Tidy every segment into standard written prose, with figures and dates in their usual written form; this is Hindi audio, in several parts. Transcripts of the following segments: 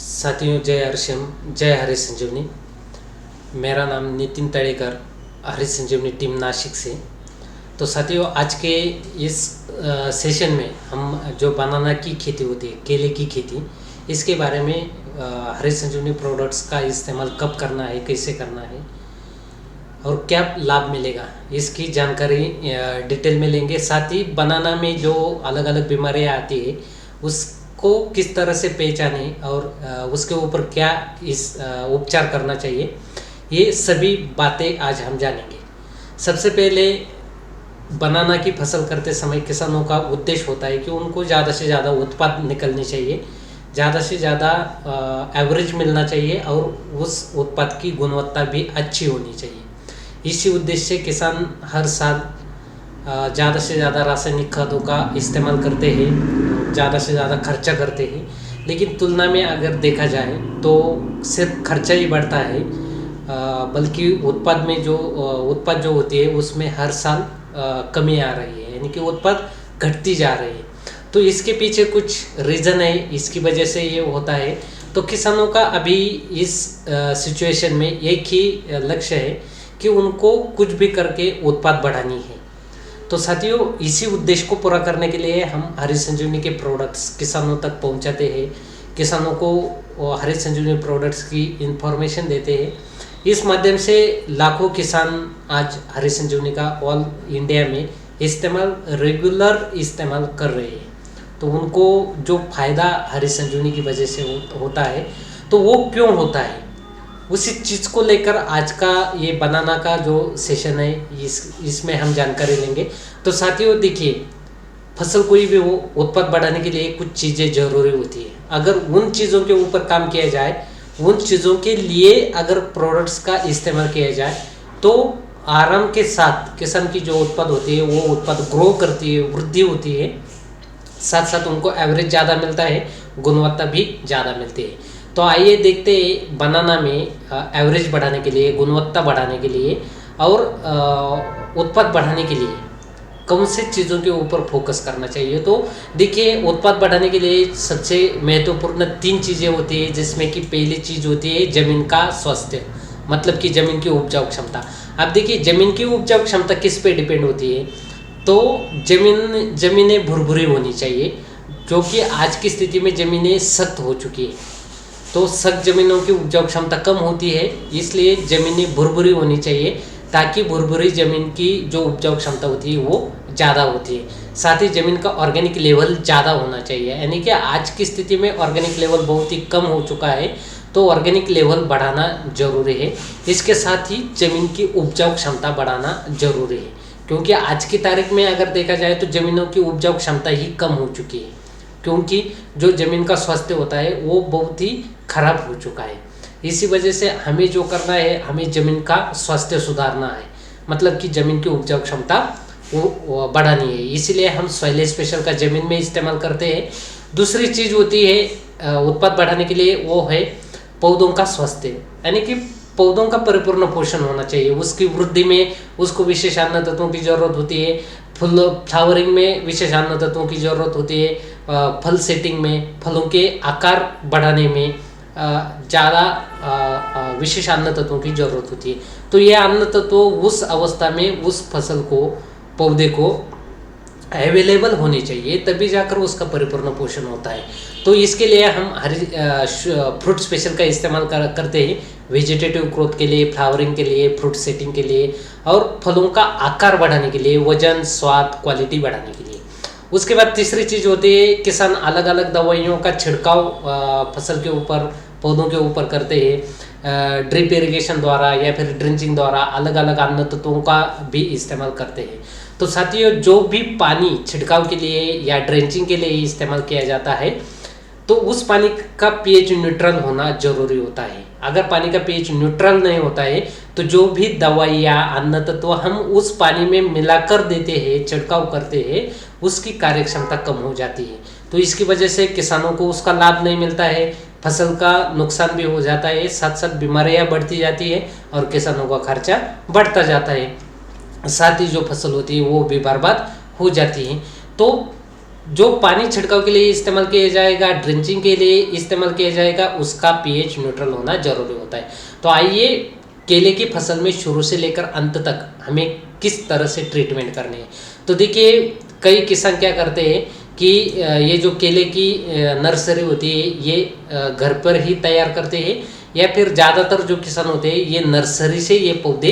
साथियों, जय हरसिम, जय हरी संजीवनी। मेरा नाम नितिन तड़ेकर, हरी संजीवनी टीम नासिक से। तो साथियों, आज के इस सेशन में हम जो बनाना की खेती होती है, केले की खेती, इसके बारे में हरी संजीवनी प्रोडक्ट्स का इस्तेमाल कब करना है, कैसे करना है और क्या लाभ मिलेगा, इसकी जानकारी डिटेल में लेंगे। साथ ही बनाना में जो अलग अलग बीमारियां आती है उसको किस तरह से पहचाने और उसके ऊपर क्या उपचार करना चाहिए, ये सभी बातें आज हम जानेंगे। सबसे पहले, बनाना की फसल करते समय किसानों का उद्देश्य होता है कि उनको ज़्यादा से ज़्यादा उत्पाद निकलनी चाहिए, ज़्यादा से ज़्यादा एवरेज मिलना चाहिए और उस उत्पाद की गुणवत्ता भी अच्छी होनी चाहिए। इसी उद्देश्य से किसान हर साल ज़्यादा से ज़्यादा रासायनिक खादों का इस्तेमाल करते हैं, ज़्यादा से ज़्यादा खर्चा करते हैं। लेकिन तुलना में अगर देखा जाए तो सिर्फ खर्चा ही बढ़ता है, बल्कि उत्पाद जो होती है उसमें हर साल कमी आ रही है, यानी कि उत्पाद घटती जा रही है। तो इसके पीछे कुछ रीज़न है, इसकी वजह से ये होता है। तो किसानों का अभी इस सिचुएशन में एक ही लक्ष्य है कि उनको कुछ भी करके उत्पाद बढ़ानी है। तो साथियों, इसी उद्देश्य को पूरा करने के लिए हम हरी संजीवनी के प्रोडक्ट्स किसानों तक पहुंचाते हैं, किसानों को हरी संजीवनी प्रोडक्ट्स की इंफॉर्मेशन देते हैं। इस माध्यम से लाखों किसान आज हरी संजीवनी का ऑल इंडिया में रेगुलर इस्तेमाल कर रहे हैं। तो उनको जो फ़ायदा हरी संजीवनी की वजह से होता है, तो वो क्यों होता है, उसी चीज़ को लेकर आज का ये बनाना का जो सेशन है इसमें हम जानकारी लेंगे। तो साथियों देखिए, फसल कोई भी हो, उत्पाद बढ़ाने के लिए कुछ चीज़ें ज़रूरी होती है। अगर उन चीज़ों के ऊपर काम किया जाए, उन चीज़ों के लिए अगर प्रोडक्ट्स का इस्तेमाल किया जाए, तो आराम के साथ किसान की जो उत्पाद होती है वो उत्पाद ग्रो करती है, वृद्धि होती है, साथ साथ उनको एवरेज ज़्यादा मिलता है, गुणवत्ता भी ज़्यादा मिलती है। तो आइए देखते हैं बनाना में एवरेज बढ़ाने के लिए, गुणवत्ता बढ़ाने के लिए और उत्पाद बढ़ाने के लिए कौन से चीज़ों के ऊपर फोकस करना चाहिए। तो देखिए, उत्पाद बढ़ाने के लिए सबसे महत्वपूर्ण 3 चीज़ें होती है, जिसमें कि पहली चीज़ होती है ज़मीन का स्वास्थ्य, मतलब कि ज़मीन की उपजाऊ क्षमता। अब देखिए, ज़मीन की उपजाऊ क्षमता किस पे डिपेंड होती है, तो ज़मीनें भुरभुरी होनी चाहिए, जो कि आज की स्थिति में ज़मीनें सख्त हो चुकी है। तो सख्त ज़मीनों की उपजाऊ क्षमता कम होती है, इसलिए ज़मीनें भुरभुरी होनी चाहिए, ताकि भुरभुरी ज़मीन की जो उपजाऊ क्षमता होती है वो ज़्यादा होती है। साथ ही ज़मीन का ऑर्गेनिक लेवल ज़्यादा होना चाहिए, यानी कि आज की स्थिति में ऑर्गेनिक लेवल बहुत ही कम हो चुका है, तो ऑर्गेनिक लेवल बढ़ाना जरूरी है। इसके साथ ही ज़मीन की उपजाऊ क्षमता बढ़ाना जरूरी है, क्योंकि आज की तारीख में अगर देखा जाए तो ज़मीनों की उपजाऊ क्षमता ही कम हो चुकी है, क्योंकि जो ज़मीन का स्वास्थ्य होता है वो बहुत ही खराब हो चुका है। इसी वजह से हमें जो करना है, हमें ज़मीन का स्वास्थ्य सुधारना है, मतलब कि ज़मीन की उपजाऊ क्षमता वो बढ़ानी है। इसीलिए हम सॉइल स्पेशल का ज़मीन में इस्तेमाल करते हैं। दूसरी चीज़ होती है उत्पाद बढ़ाने के लिए, वो है पौधों का स्वास्थ्य, यानी कि पौधों का परिपूर्ण पोषण होना चाहिए। उसकी वृद्धि में उसको विशेष अन्य तत्वों की ज़रूरत होती है, फ्लावरिंग में विशेष अन्य तत्वों की ज़रूरत होती है, फल सेटिंग में, फलों के आकार बढ़ाने में ज़्यादा विशेष अन्य तत्वों की ज़रूरत होती है। तो ये अन्य तत्व उस अवस्था में उस फसल को, पौधे को अवेलेबल होने चाहिए, तभी जाकर उसका परिपूर्ण पोषण होता है। तो इसके लिए हम फ्रूट स्पेशल का इस्तेमाल करते हैं, वेजिटेटिव ग्रोथ के लिए, फ्लावरिंग के लिए, फ्रूट सेटिंग के लिए और फलों का आकार बढ़ाने के लिए, वजन, स्वाद, क्वालिटी बढ़ाने के लिए। उसके बाद तीसरी चीज़ होती है, किसान अलग अलग दवाइयों का छिड़काव फसल के ऊपर, पौधों के ऊपर करते हैं, ड्रिप इरिगेशन द्वारा या फिर ड्रिंचिंग द्वारा अलग अलग अन्य तत्वों का भी इस्तेमाल करते हैं। तो साथियों, जो भी पानी छिड़काव के लिए या ड्रेंचिंग के लिए इस्तेमाल किया जाता है, तो उस पानी का पीएच न्यूट्रल होना जरूरी होता है। अगर पानी का पीएच न्यूट्रल नहीं होता है, तो जो भी दवाई या अन्य तत्व हम उस पानी में मिलाकर देते हैं, छिड़काव करते हैं, उसकी कार्यक्षमता कम हो जाती है। तो इसकी वजह से किसानों को उसका लाभ नहीं मिलता है, फसल का नुकसान भी हो जाता है, साथ साथ बीमारियां बढ़ती जाती है और किसानों का खर्चा बढ़ता जाता है, साथ ही जो फसल होती है वो भी बर्बाद हो जाती है। तो जो पानी छिड़काव के लिए इस्तेमाल किया जाएगा, ड्रिंचिंग के लिए इस्तेमाल किया जाएगा, उसका पीएच न्यूट्रल होना जरूरी होता है। तो आइए केले की फसल में शुरू से लेकर अंत तक हमें किस तरह से ट्रीटमेंट करनी है। तो देखिए, कई किसान क्या करते हैं कि ये जो केले की नर्सरी होती है ये घर पर ही तैयार करते हैं, या फिर ज़्यादातर जो किसान होते हैं ये नर्सरी से ये पौधे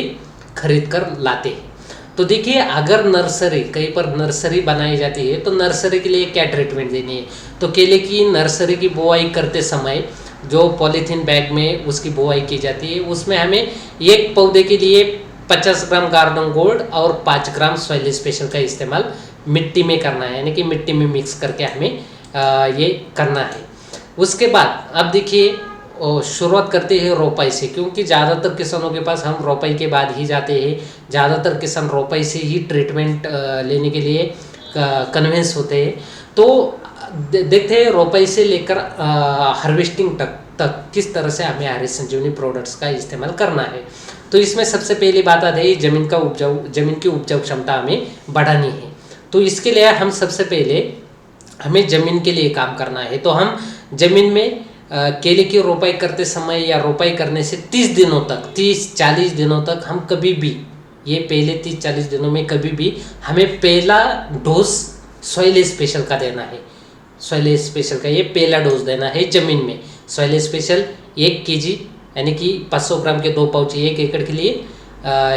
खरीद कर लाते हैं। तो देखिए, अगर नर्सरी कहीं पर नर्सरी बनाई जाती है तो नर्सरी के लिए क्या ट्रीटमेंट देनी है। तो केले की नर्सरी की बुआई करते समय जो पॉलीथीन बैग में उसकी बुआई की जाती है, उसमें हमें एक पौधे के लिए 50 ग्राम गार्डन गोल्ड और 5 ग्राम सॉइल स्पेशल का इस्तेमाल मिट्टी में करना है, यानी कि मिट्टी में मिक्स करके हमें ये करना है। उसके बाद अब देखिए, शुरुआत करते हैं रोपाई से, क्योंकि ज़्यादातर किसानों के पास हम रोपाई के बाद ही जाते हैं। ज़्यादातर किसान रोपाई से ही ट्रीटमेंट लेने के लिए कन्विंस होते हैं। तो देखते हैं रोपाई से लेकर हार्वेस्टिंग तक किस तरह से हमें हरीश संजीवनी प्रोडक्ट्स का इस्तेमाल करना है। तो इसमें सबसे पहली बात आती है जमीन की उपजाऊ क्षमता हमें बढ़ानी है। तो इसके लिए हम सबसे पहले हमें ज़मीन के लिए काम करना है। तो हम ज़मीन में केले की रोपाई करते समय या रोपाई करने से 30-40 दिनों तक हम कभी भी, ये पहले 30-40 दिनों में कभी भी हमें पहला डोज सॉइल स्पेशल का देना है। सॉइल स्पेशल का ये पहला डोज देना है ज़मीन में। सॉइल स्पेशल 1 kg यानी कि 500 ग्राम के 2 पाउच 1 एकड़ के लिए,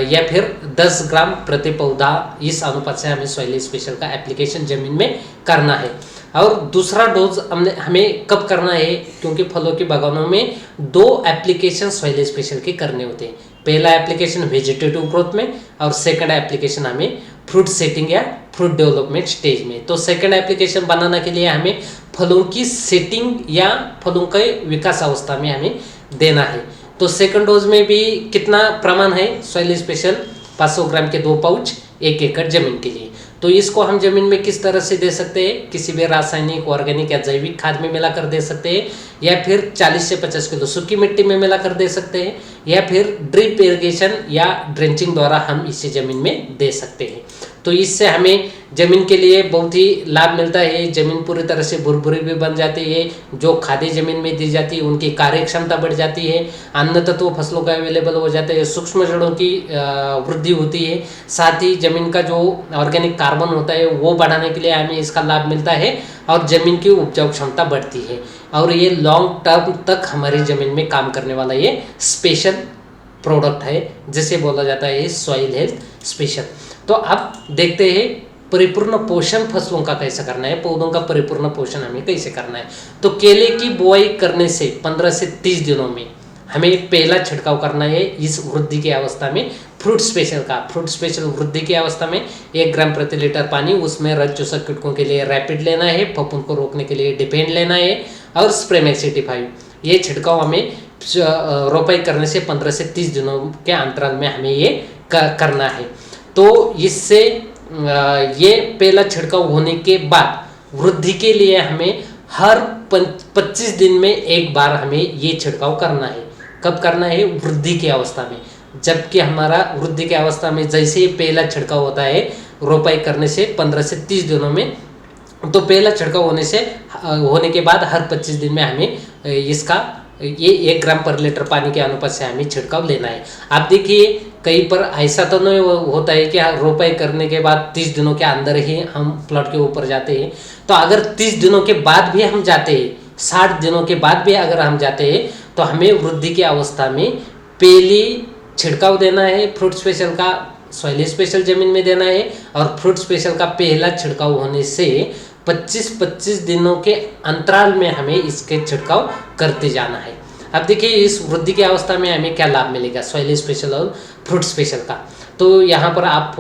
या फिर 10 ग्राम प्रति पौधा, इस अनुपात से हमें सॉइल स्पेशल का एप्लीकेशन ज़मीन में करना है। और दूसरा डोज हमें कब करना है, क्योंकि फलों के बागानों में 2 एप्लीकेशन सॉइल स्पेशल के करने होते हैं। पहला एप्लीकेशन वेजिटेटिव ग्रोथ में और सेकंड एप्लीकेशन हमें फ्रूट सेटिंग या फ्रूट डेवलपमेंट स्टेज में। तो सेकंड एप्लीकेशन बनाने के लिए हमें फलों की सेटिंग या फलों के विकास अवस्था में हमें देना है। तो सेकंड डोज में भी कितना प्रमाण है, सॉइल स्पेशल 500 ग्राम के 2 पाउच 1 एकड़ जमीन के लिए। तो इसको हम जमीन में किस तरह से दे सकते हैं, किसी भी रासायनिक, ऑर्गेनिक या जैविक खाद में मिलाकर दे सकते हैं, या फिर 40 से 50 किलो सूखी मिट्टी में मिलाकर दे सकते हैं, या फिर ड्रिप इरिगेशन या ड्रेंचिंग द्वारा हम इसे जमीन में दे सकते हैं। तो इससे हमें ज़मीन के लिए बहुत ही लाभ मिलता है। ज़मीन पूरी तरह से भुरभुरी भी बन जाती है। जो खादें ज़मीन में दी जाती है उनकी कार्य क्षमता बढ़ जाती है। अन्न तत्व फसलों का अवेलेबल हो जाते हैं। सूक्ष्म जड़ों की वृद्धि होती है। साथ ही ज़मीन का जो ऑर्गेनिक कार्बन होता है वो बढ़ाने के लिए हमें इसका लाभ मिलता है, और ज़मीन की उपजाऊ क्षमता बढ़ती है। और ये लॉन्ग टर्म तक हमारी ज़मीन में काम करने वाला ये स्पेशल प्रोडक्ट है, जिसे बोला जाता है सॉइल हेल्थ स्पेशल। तो अब देखते हैं परिपूर्ण पोषण फसलों का कैसे करना है, पौधों का परिपूर्ण पोषण हमें कैसे करना है। तो केले की बुआई करने से 15 से 30 दिनों में हमें पहला छिड़काव करना है इस वृद्धि की अवस्था में फ्रूट स्पेशल का। फ्रूट स्पेशल वृद्धि की अवस्था में 1 ग्राम प्रति लीटर पानी, उसमें रज चूसक कीटकों के लिए रैपिड लेना है, फफूंद को रोकने के लिए डिपेंड लेना है, और स्प्रेमैक्स 85। ये छिड़काव हमें रोपाई करने से 15 से 30 दिनों के अंतराल में हमें ये करना है। तो इससे ये पहला छिड़काव होने के बाद वृद्धि के लिए हमें हर 25 दिन में एक बार हमें ये छिड़काव करना है। कब करना है? वृद्धि की अवस्था में। जबकि हमारा वृद्धि की अवस्था में जैसे ही पहला छिड़काव होता है रोपाई करने से 15 से 30 दिनों में, तो पहला छिड़काव होने के बाद हर 25 दिन में हमें इसका ये 1 ग्राम पर लीटर पानी के अनुपात से हमें छिड़काव लेना है। आप देखिए, कहीं पर ऐसा तो नहीं होता है कि रोपाई करने के बाद 30 दिनों के अंदर ही हम प्लॉट के ऊपर जाते हैं। तो अगर 30 दिनों के बाद भी हम जाते हैं, 60 दिनों के बाद भी अगर हम जाते हैं, तो हमें वृद्धि की अवस्था में पहली छिड़काव देना है फ्रूट स्पेशल का, सॉइल स्पेशल जमीन में देना है, और फ्रूट स्पेशल का पहला छिड़काव होने से 25-25 दिनों के अंतराल में हमें इसके छिड़काव करते जाना है। अब देखिए, इस वृद्धि की अवस्था में हमें क्या लाभ मिलेगा सॉइल स्पेशल और फ्रूट स्पेशल का। तो यहाँ पर आप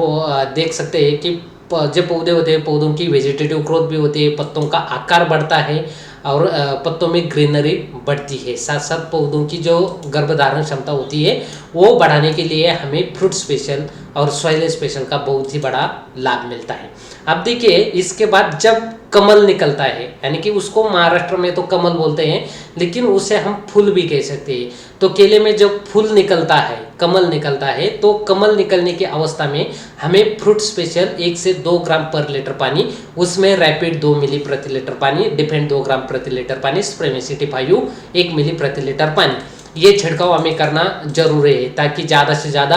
देख सकते हैं कि जो पौधे होते हैं, पौधों की वेजिटेटिव ग्रोथ भी होती है, पत्तों का आकार बढ़ता है, और पत्तों में ग्रीनरी बढ़ती है। साथ साथ पौधों की जो गर्भधारण क्षमता होती है वो बढ़ाने के लिए हमें फ्रूट स्पेशल और सॉइल स्पेशल का बहुत ही बड़ा लाभ मिलता है। अब देखिए इसके बाद जब कमल निकलता है, यानी कि उसको महाराष्ट्र में तो कमल बोलते हैं, लेकिन उसे हम फूल भी कह सकते हैं। तो केले में जब फूल निकलता है, कमल निकलता है, तो कमल निकलने की अवस्था में हमें फ्रूट स्पेशल 1 से 2 ग्राम पर लीटर पानी, उसमें रैपिड 2 मिली प्रति लीटर पानी, डिफेंड 2 ग्राम प्रति लीटर पानी, स्प्रेमेसिटी 5 1 मिली प्रति लीटर पानी, ये छिड़काव हमें करना जरूरी है ताकि ज़्यादा से ज़्यादा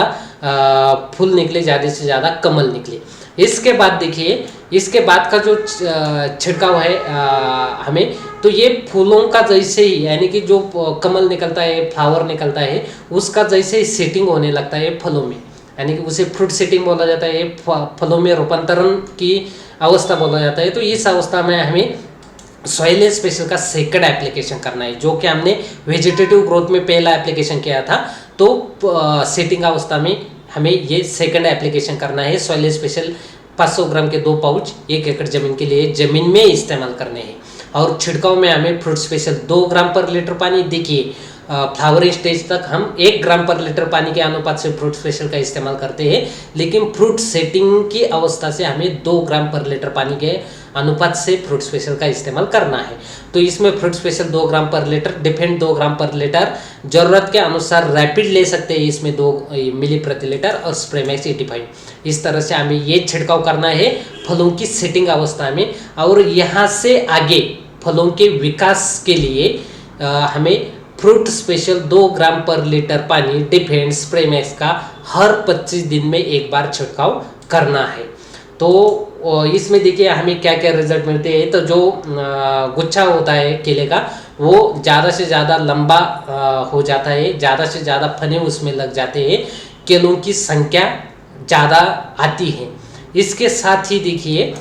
फूल निकले, ज़्यादा से ज़्यादा कमल निकले। इसके बाद देखिए, इसके बाद का जो छिड़काव है हमें, तो ये फूलों का जैसे ही, यानी कि जो कमल निकलता है, फ्लावर निकलता है, उसका जैसे ही सेटिंग होने लगता है फलों में, यानी कि उसे फ्रूट सेटिंग बोला जाता है, फलों में रूपांतरण की अवस्था बोला जाता है। तो इस अवस्था में हमें सॉइल स्पेशल का सेकंड एप्लीकेशन करना है, जो कि हमने वेजिटेटिव ग्रोथ में पहला एप्लीकेशन किया था। तो सेटिंग अवस्था में हमें ये सेकंड एप्लीकेशन करना है। सॉइल स्पेशल 500 ग्राम के 2 पाउच 1 एकड़ जमीन के लिए जमीन में इस्तेमाल करने हैं। और छिड़काव में हमें फ्रूट स्पेशल 2 ग्राम पर लीटर पानी, देखिए फ्लावरिंग स्टेज तक हम 1 ग्राम पर लीटर पानी के अनुपात से फ्रूट स्पेशल का इस्तेमाल करते हैं, लेकिन फ्रूट सेटिंग की अवस्था से हमें 2 ग्राम पर लीटर पानी के अनुपात से फ्रूट स्पेशल का इस्तेमाल करना है। तो इसमें फ्रूट स्पेशल 2 ग्राम पर लीटर, डिफेंड 2 ग्राम पर लीटर, जरूरत के अनुसार रैपिड ले सकते हैं इसमें 2 मिली प्रति लीटर, और स्प्रेमैक्स 85। इस तरह से हमें ये छिड़काव करना है फलों की सेटिंग अवस्था में। और यहाँ से आगे फलों के विकास के लिए हमें फ्रूट स्पेशल 2 ग्राम पर लीटर पानी, डिफेंड, स्प्रेमैक्स का हर 25 दिन में एक बार छिड़काव करना है। तो इसमें देखिए हमें क्या क्या रिजल्ट मिलते हैं। तो जो गुच्छा होता है केले का, वो ज़्यादा से ज़्यादा लंबा हो जाता है, ज़्यादा से ज़्यादा फने उसमें लग जाते हैं, केलों की संख्या ज़्यादा आती है। इसके साथ ही देखिए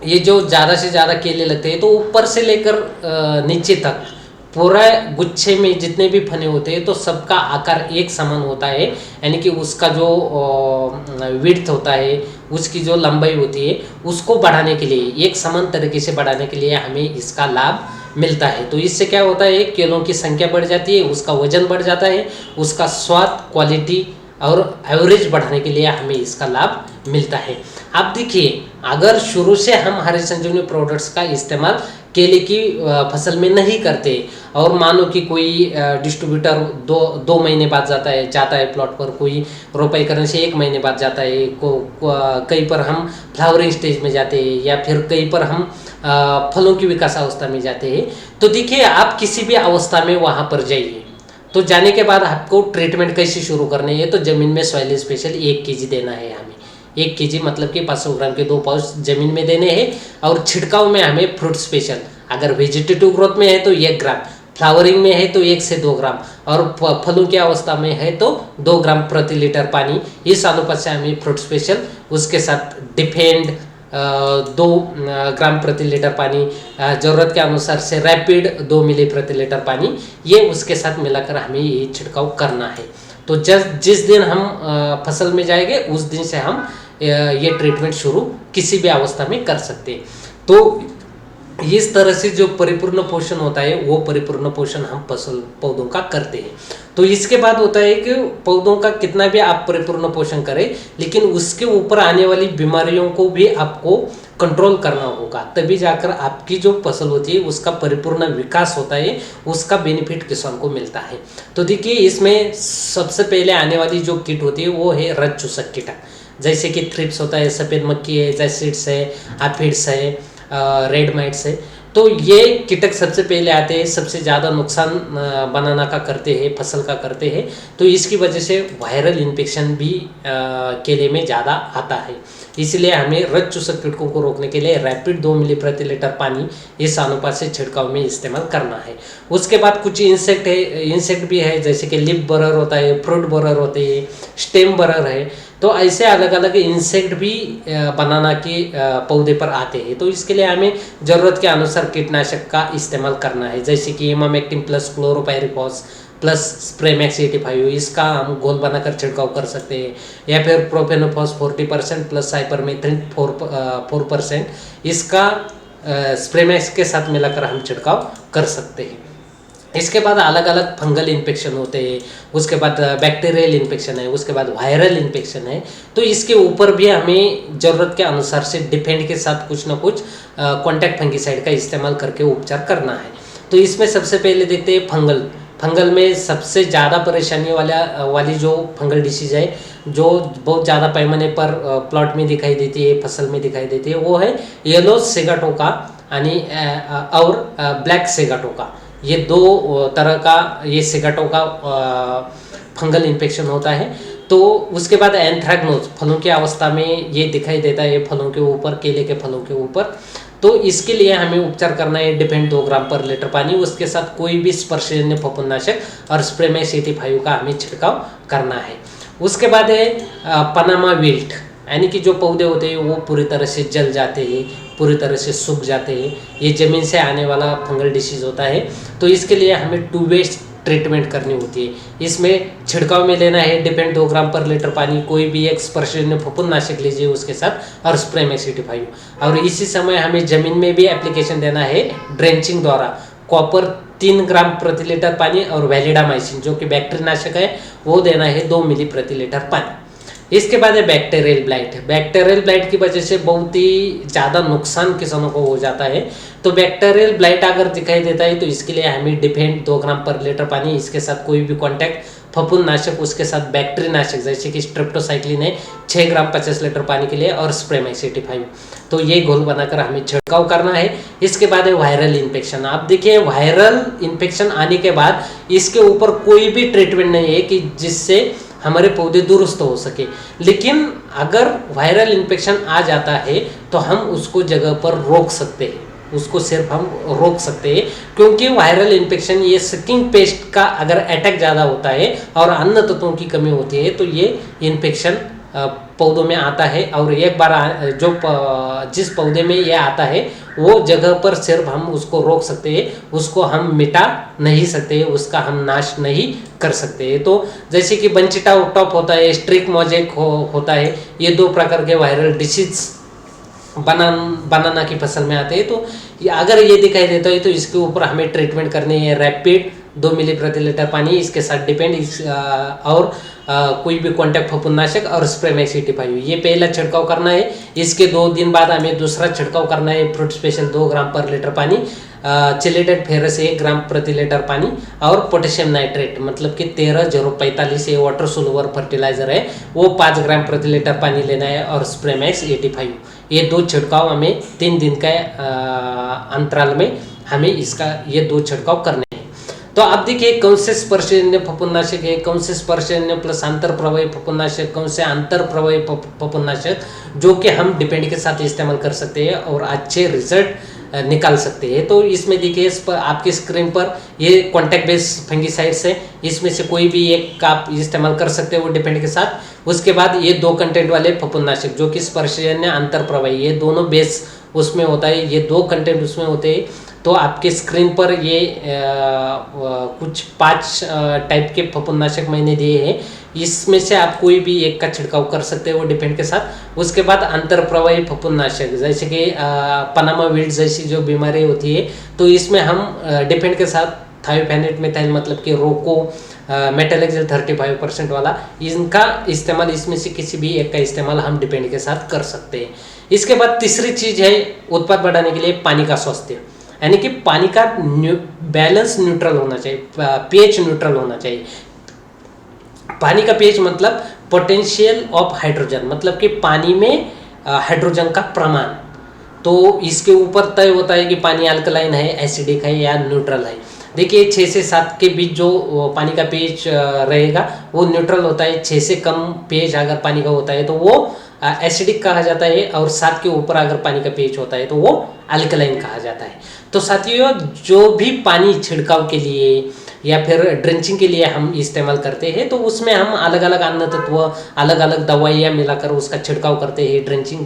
ये जो ज़्यादा से ज़्यादा केले लगते हैं, तो ऊपर से लेकर नीचे तक पूरा गुच्छे में जितने भी फने होते हैं, तो सबका आकार एक समान होता है, यानी कि उसका जो विड्थ होता है, उसकी जो लंबाई होती है, उसको बढ़ाने के लिए, एक समान तरीके से बढ़ाने के लिए हमें इसका लाभ मिलता है। तो इससे क्या होता है, केलों की संख्या बढ़ जाती है, उसका वजन बढ़ जाता है, उसका स्वाद, क्वालिटी और एवरेज बढ़ाने के लिए हमें इसका लाभ मिलता है। अब देखिए, अगर शुरू से हम हरी संजीवनी प्रोडक्ट्स का इस्तेमाल केले की फसल में नहीं करते, और मानो कि कोई डिस्ट्रीब्यूटर दो महीने बाद जाता है प्लॉट पर, कोई रोपाई करने से 1 महीने बाद जाता है, कहीं पर हम फ्लावरिंग स्टेज में जाते हैं, या फिर कहीं पर हम फलों की विकास अवस्था में जाते हैं। तो देखिए, आप किसी भी अवस्था में वहाँ पर जाइए, तो जाने के बाद आपको ट्रीटमेंट कैसे शुरू करनी है। तो ज़मीन में सॉइल स्पेशल 1 kg देना है हमें, 1 kg मतलब कि 500 ग्राम के 2 पाउच जमीन में देने हैं। और छिड़काव में हमें फ्रूट स्पेशल, अगर वेजिटेटिव ग्रोथ में है तो 1 ग्राम, फ्लावरिंग में है तो 1 से 2 ग्राम, और फलों की अवस्था में है तो 2 ग्राम प्रति लीटर पानी, इस अनुपात से हमें फ्रूट स्पेशल, उसके साथ डिफेंड 2 ग्राम प्रति लीटर पानी, ज़रूरत के अनुसार से रैपिड 2 मिली प्रति लीटर पानी, ये उसके साथ मिलाकर हमें ये छिड़काव करना है। तो जिस दिन हम फसल में जाएंगे, उस दिन से हम ये ट्रीटमेंट शुरू किसी भी अवस्था में कर सकते हैं। तो इस तरह से जो परिपूर्ण पोषण होता है, वो परिपूर्ण पोषण हम फसल पौधों का करते हैं। तो इसके बाद होता है कि पौधों का कितना भी आप परिपूर्ण पोषण करें, लेकिन उसके ऊपर आने वाली बीमारियों को भी आपको कंट्रोल करना होगा, तभी जाकर आपकी जो फसल होती है उसका परिपूर्ण विकास होता है, उसका बेनिफिट किसान को मिलता है। तो देखिए, इसमें सबसे पहले आने वाली जो किट होती है वो है रज चूसक कीटक, जैसे कि थ्रिप्स होता है, सफ़ेद मक्खी है, जैसिड्स है, एफिड्स है, रेड माइट्स है। तो ये कीटक सबसे पहले आते हैं, सबसे ज़्यादा नुकसान बनाना का करते हैं, फसल का करते हैं। तो इसकी वजह से वायरल इन्फेक्शन भी केले में ज़्यादा आता है। इसलिए हमें रज चूसक कीटकों को रोकने के लिए रैपिड 2 मिली प्रति लीटर पानी इस अनुपात से छिड़काव में इस्तेमाल करना है। उसके बाद कुछ इंसेक्ट भी है, जैसे कि लिप बरर होता है, फ्रूट बरर होते हैं, स्टेम बरर है। तो ऐसे अलग अलग इंसेक्ट भी बनाना के पौधे पर आते हैं। तो इसके लिए हमें ज़रूरत के अनुसार कीटनाशक का इस्तेमाल करना है, जैसे कि emamectin plus chlorpyrifos plus Spraymax 85, इसका हम घोल बनाकर छिड़काव कर सकते हैं। या फिर प्रोफेनोफॉस 40% प्लस साइपरमेथ्रिन 4%, इसका स्प्रेमैक्स के साथ मिलाकर हम छिड़काव कर सकते हैं। इसके बाद अलग अलग फंगल इन्फेक्शन होते हैं, उसके बाद बैक्टीरियल इन्फेक्शन है, उसके बाद वायरल इन्फेक्शन है। तो इसके ऊपर भी हमें ज़रूरत के अनुसार से डिफेंड के साथ कुछ ना कुछ कॉन्टैक्ट फंगिसाइड का इस्तेमाल करके उपचार करना है। तो इसमें सबसे पहले देखते हैं फंगल। फंगल में सबसे ज़्यादा परेशानी वाली जो फंगल डिसीज है, जो बहुत ज़्यादा पैमाने पर प्लॉट में दिखाई देती है, फसल में दिखाई देती है, वो है येलो सिगाटोका और ब्लैक सिगाटोका। ये दो तरह का ये सिगाटोका फंगल इन्फेक्शन होता है। तो उसके बाद एंथ्रेक्नोज, फलों की अवस्था में ये दिखाई देता है, फलों के ऊपर, केले के फलों के ऊपर। तो इसके लिए हमें उपचार करना है डिफेंड 2 ग्राम पर लीटर पानी, उसके साथ कोई भी स्पर्शजन्य फफूंदनाशक और स्प्रे में 85 का हमें छिड़काव करना है। उसके बाद है पनामा विल्ट, यानी कि जो पौधे होते हैं वो पूरी तरह से जल जाते हैं, पूरी तरह से सूख जाते हैं। ये ज़मीन से आने वाला फंगल डिसीज़ होता है। तो इसके लिए हमें 2 वे ट्रीटमेंट करनी होती है। इसमें छिड़काव में लेना है डिफेंड 2 ग्राम पर लीटर पानी, कोई भी एक स्पर्शजन्य फफूंदनाशक लीजिए उसके साथ, और स्प्रे में 85। और इसी समय हमें ज़मीन में भी एप्लीकेशन देना है ड्रेंचिंग द्वारा। कॉपर 3 ग्राम प्रति लीटर पानी और वैलिडामाइसिन जो कि बैक्टीरिया नाशक है वो देना है 2 मिली प्रति लीटर पानी। इसके बाद है बैक्टीरियल ब्लाइट। बैक्टीरियल ब्लाइट की वजह से बहुत ही ज़्यादा नुकसान किसानों को हो जाता है। तो बैक्टीरियल ब्लाइट अगर दिखाई देता है तो इसके लिए हमें डिफेंड 2 ग्राम पर लीटर पानी, इसके साथ कोई भी कॉन्टैक्ट फफूंदनाशक, उसके साथ बैक्टीरिया नाशक जैसे कि स्ट्रेप्टोसाइक्लिन है 6 ग्राम 50 लीटर पानी के लिए, और स्प्रे में 85। तो ये घोल बनाकर हमें छिड़काव करना है। इसके बाद है वायरल इन्फेक्शन। आप देखिए वायरल इन्फेक्शन आने के बाद इसके ऊपर कोई भी ट्रीटमेंट नहीं है कि जिससे हमारे पौधे दुरुस्त हो सके। लेकिन अगर वायरल इन्फेक्शन आ जाता है तो हम उसको जगह पर रोक सकते हैं, उसको सिर्फ हम रोक सकते हैं, क्योंकि वायरल इन्फेक्शन ये सकिंग पेस्ट का अगर अटैक ज़्यादा होता है और अन्य तत्वों की कमी होती है तो ये इन्फेक्शन पौधों में आता है। और एक बार जिस पौधे में ये आता है वो जगह पर सिर्फ हम उसको रोक सकते हैं, उसको हम मिटा नहीं सकते, उसका हम नाश नहीं कर सकते। तो जैसे कि बंचिटा टॉप होता है, स्ट्रिक मोजेक होता है, ये 2 प्रकार के वायरल डिसीज बनाना की फसल में आते हैं। तो अगर ये दिखाई देता है तो इसके ऊपर हमें ट्रीटमेंट करनी है रैपिड 2 मिली प्रति लीटर पानी, इसके साथ डिपेंड और कोई भी कॉन्टैक्ट फफूंदनाशक और स्प्रे में 85। ये पहला छिड़काव करना है। इसके 2 दिन बाद हमें दूसरा छिड़काव करना है फ्रूट स्पेशल 2 ग्राम पर लीटर पानी, चिलेटेड फेरस 1 ग्राम प्रति लीटर पानी, और पोटेशियम नाइट्रेट मतलब कि 13-045 ये वाटर सोलुबल फर्टिलाइजर है वो 5 ग्राम प्रति लीटर पानी लेना है, और स्प्रे मैक्स 85। ये 2 छिड़काव हमें 3 दिन का अंतराल में हमें ये 2 छिड़काव करने हैं। तो आप देखिए कौन से स्पर्शजन्य फफूंदनाशक है, कौन से स्पर्शजन्य प्लस अंतर प्रवाही फफूंदनाशक, कौन से अंतर प्रवाही फफूंदनाशक जो कि हम डिपेंड के साथ इस्तेमाल कर सकते हैं और अच्छे रिजल्ट निकाल सकते हैं। तो इसमें देखिए इस पर आपकी स्क्रीन पर ये कॉन्टैक्ट बेस्ड फंगिसाइड्स है, इसमें से कोई भी एक का आप इस्तेमाल कर सकते हो वो डिपेंड के साथ। उसके बाद ये 2 कंटेंट वाले फफूंदनाशक जो कि स्पर्शजन्य अंतर प्रवाही, ये दोनों बेस उसमें होता है, ये 2 कंटेंट उसमें होते हैं। तो आपके स्क्रीन पर ये कुछ 5 टाइप के फफूंदनाशक मैंने दिए हैं, इसमें से आप कोई भी एक का छिड़काव कर सकते हो वो डिपेंड के साथ। उसके बाद अंतर प्रवाही फफूंदनाशक जैसे कि पनामा विल्ट जैसी जो बीमारी होती है तो इसमें हम डिपेंड के साथ थायोफेनेट मिथाइल मतलब कि रोको मेटालेक्सिल 35% वाला, इनका इस्तेमाल, इसमें से किसी भी एक का इस्तेमाल हम डिपेंड के साथ कर सकते हैं। इसके बाद तीसरी चीज़ है उत्पाद बढ़ाने के लिए पानी का स्वास्थ्य, यानी कि पानी का बैलेंस न्यूट्रल होना चाहिए, पीएच न्यूट्रल होना चाहिए। पानी का पीएच मतलब पोटेंशियल ऑफ हाइड्रोजन, मतलब कि पानी में हाइड्रोजन का प्रमाण। तो इसके ऊपर तय होता है कि पानी अल्कलाइन है, एसिडिक है या न्यूट्रल है। देखिए 6 से 7 के बीच जो पानी का पीएच रहेगा वो न्यूट्रल होता है। 6 से कम पीएच अगर पानी का होता है तो वो एसिडिक कहा जाता है, और 7 के ऊपर अगर पानी का पीएच होता है तो वो अल्कलाइन कहा जाता है। तो साथियों जो भी पानी छिड़काव के लिए या फिर ड्रेंचिंग के लिए हम इस्तेमाल करते हैं तो उसमें हम अलग अलग अन्न तत्व, अलग अलग दवाइयाँ मिलाकर उसका छिड़काव करते हैं, ड्रेंचिंग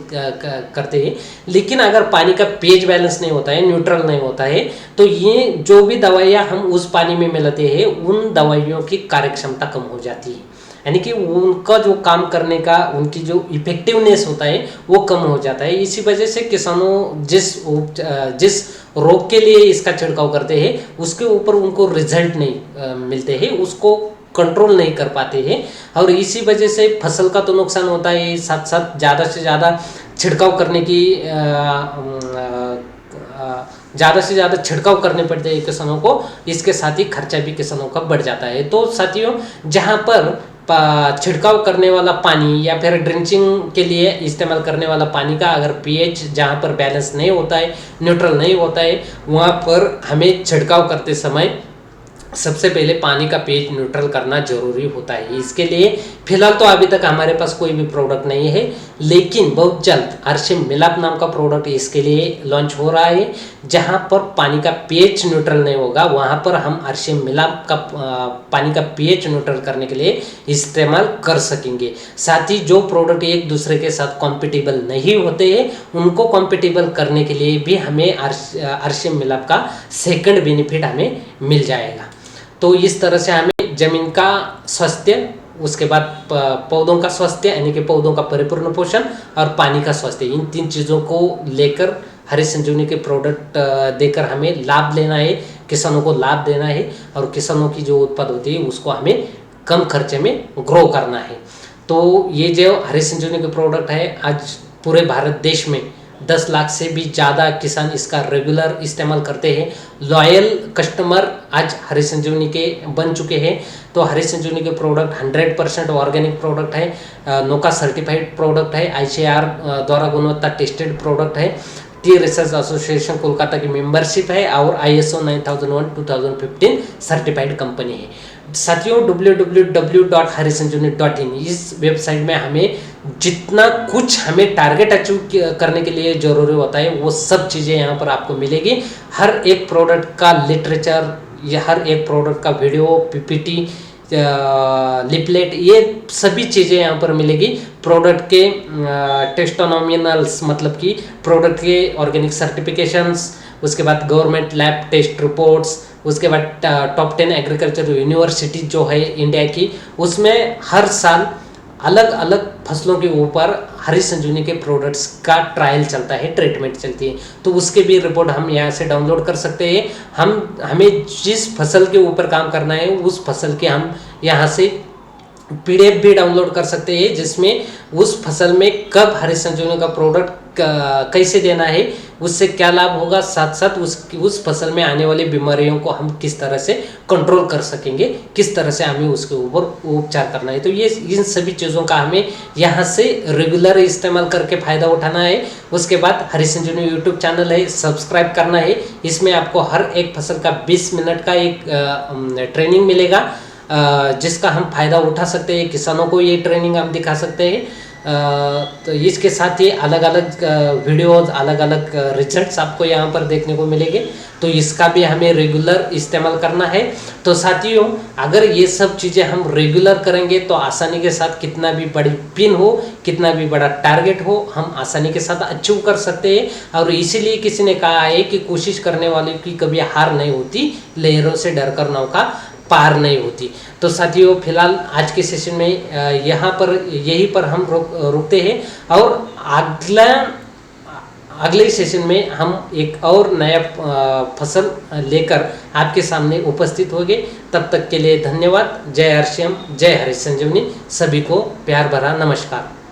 करते हैं। लेकिन अगर पानी का पीएच बैलेंस नहीं होता है, न्यूट्रल नहीं होता है, तो ये जो भी दवाइयाँ हम उस पानी में मिलाते हैं उन दवाइयों की कार्यक्षमता कम हो जाती है, यानी कि उनका जो काम करने का, उनकी जो इफेक्टिवनेस होता है वो कम हो जाता है। इसी वजह से किसानों जिस रोग के लिए इसका छिड़काव करते हैं उसके ऊपर उनको रिजल्ट नहीं मिलते हैं, उसको कंट्रोल नहीं कर पाते हैं और इसी वजह से फसल का तो नुकसान होता है, साथ साथ ज़्यादा से ज़्यादा छिड़काव करने की ज़्यादा से ज़्यादा छिड़काव करने पड़ते हैं किसानों को, इसके साथ ही खर्चा भी किसानों का बढ़ जाता है। तो साथियों, जहाँ पर छिड़काव करने वाला पानी या फिर ड्रिंचिंग के लिए इस्तेमाल करने वाला पानी का अगर पीएच जहाँ पर बैलेंस नहीं होता है, न्यूट्रल नहीं होता है, वहाँ पर हमें छिड़काव करते समय सबसे पहले पानी का पीएच न्यूट्रल करना जरूरी होता है। इसके लिए फिलहाल तो अभी तक हमारे पास कोई भी प्रोडक्ट नहीं है, लेकिन बहुत जल्द आरसीएम मिलाप नाम का प्रोडक्ट इसके लिए लॉन्च हो रहा है। जहां पर पानी का पीएच न्यूट्रल नहीं होगा वहां पर हम आरसीएम मिलाप का पानी का पीएच न्यूट्रल करने के लिए इस्तेमाल कर सकेंगे। साथ ही जो प्रोडक्ट एक दूसरे के साथ कॉम्पिटिबल नहीं होते हैं उनको कॉम्पिटिबल करने के लिए भी हमें आरसीएम मिलाप का सेकंड बेनिफिट हमें मिल जाएगा। तो इस तरह से हमें जमीन का स्वास्थ्य, उसके बाद पौधों का स्वास्थ्य यानी कि पौधों का परिपूर्ण पोषण और पानी का स्वास्थ्य, इन 3 चीज़ों को लेकर हरी संजीवनी के प्रोडक्ट देकर हमें लाभ लेना है, किसानों को लाभ देना है और किसानों की जो उत्पाद होती है उसको हमें कम खर्चे में ग्रो करना है। तो ये जो हरी संजीवनी के प्रोडक्ट है आज पूरे भारत देश में 10 लाख से भी ज़्यादा किसान इसका रेगुलर इस्तेमाल करते हैं। लॉयल कस्टमर आज हरी संजीवनी के बन चुके हैं। तो हरी संजीवनी के प्रोडक्ट 100% ऑर्गेनिक प्रोडक्ट है, नोका सर्टिफाइड प्रोडक्ट है, आईसीएआर द्वारा गुणवत्ता टेस्टेड प्रोडक्ट है, टी रिसर्च एसोसिएशन कोलकाता की मेंबरशिप है और ISO 9001:2015 सर्टिफाइड कंपनी है। साथियों, www.harisanjeevani.in इस वेबसाइट में हमें जितना कुछ हमें टारगेट अचीव करने के लिए जरूरी होता है वो सब चीज़ें यहाँ पर आपको मिलेगी। हर एक प्रोडक्ट का लिटरेचर या हर एक प्रोडक्ट का वीडियो, PPT, लिपलेट, ये सभी चीज़ें यहाँ पर मिलेगी। प्रोडक्ट के टेस्टोनोमिनल्स मतलब कि प्रोडक्ट के ऑर्गेनिक सर्टिफिकेशंस, उसके बाद गवर्नमेंट लैब टेस्ट रिपोर्ट्स, उसके बाद टॉप 10 एग्रीकल्चर यूनिवर्सिटी जो है इंडिया की, उसमें हर साल अलग अलग फसलों के ऊपर हरी संजीवनी के प्रोडक्ट्स का ट्रायल चलता है, ट्रीटमेंट चलती है। तो उसके भी रिपोर्ट हम यहाँ से डाउनलोड कर सकते हैं। हमें जिस फसल के ऊपर काम करना है उस फसल के हम यहाँ से PDF भी डाउनलोड कर सकते हैं, जिसमें उस फसल में कब हरी संजीवनी का प्रोडक्ट कैसे देना है, उससे क्या लाभ होगा, साथ साथ उस फसल में आने वाली बीमारियों को हम किस तरह से कंट्रोल कर सकेंगे, किस तरह से हमें उसके ऊपर उपचार करना है। तो ये इन सभी चीज़ों का हमें यहाँ से रेगुलर इस्तेमाल करके फ़ायदा उठाना है। उसके बाद हरी संजीवनी यूट्यूब चैनल है, सब्सक्राइब करना है। इसमें आपको हर एक फसल का 20 मिनट का एक ट्रेनिंग मिलेगा, जिसका हम फ़ायदा उठा सकते हैं। किसानों को ये ट्रेनिंग हम दिखा सकते हैं। तो इसके साथ ही अलग अलग वीडियोज़, अलग अलग रिजल्ट्स आपको यहाँ पर देखने को मिलेंगे। तो इसका भी हमें रेगुलर इस्तेमाल करना है। तो साथियों, अगर ये सब चीज़ें हम रेगुलर करेंगे तो आसानी के साथ कितना भी बड़ी पिन हो, कितना भी बड़ा टारगेट हो, हम आसानी के साथ अचीव कर सकते हैं। और इसीलिए किसी ने कहा है कि कोशिश करने वाले की कभी हार नहीं होती, लहरों से डरकर नौका पार नहीं होती। तो साथियों, फिलहाल आज के सेशन में यहाँ पर यहीं पर हम रुकते हैं और अगले सेशन में हम एक और नया फसल लेकर आपके सामने उपस्थित होंगे। तब तक के लिए धन्यवाद। जय आरसीएम, जय हरी संजीवनी। सभी को प्यार भरा नमस्कार।